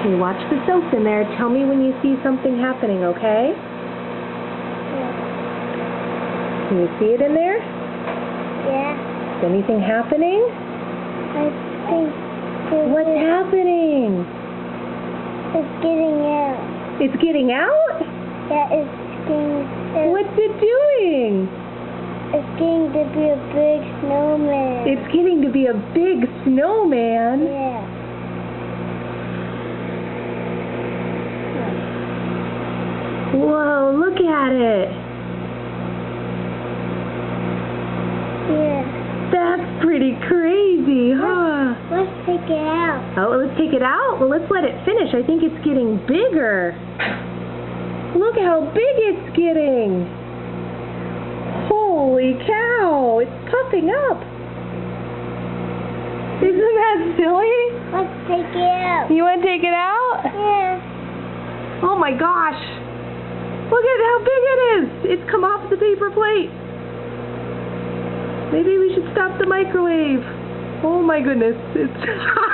You watch the soap in there. Tell me when you see something happening, okay? Can you see it in there? Yeah. Is anything happening? I think What's happening? it's getting out. It's getting out? Yeah, it's getting. What's it doing? It's getting to be a big snowman. It's getting to be a big snowman. Yeah. Whoa, look at it. Yeah. That's pretty crazy, huh? Let's take it out. Oh, let's take it out? Well, let's let it finish. I think it's getting bigger. Look how big it's getting. Holy cow, it's puffing up. Isn't that silly? Let's take it out. You want to take it out? Yeah. Oh my gosh. Look at how big it is. It's come off the paper plate. Maybe we should stop the microwave. Oh my goodness. It's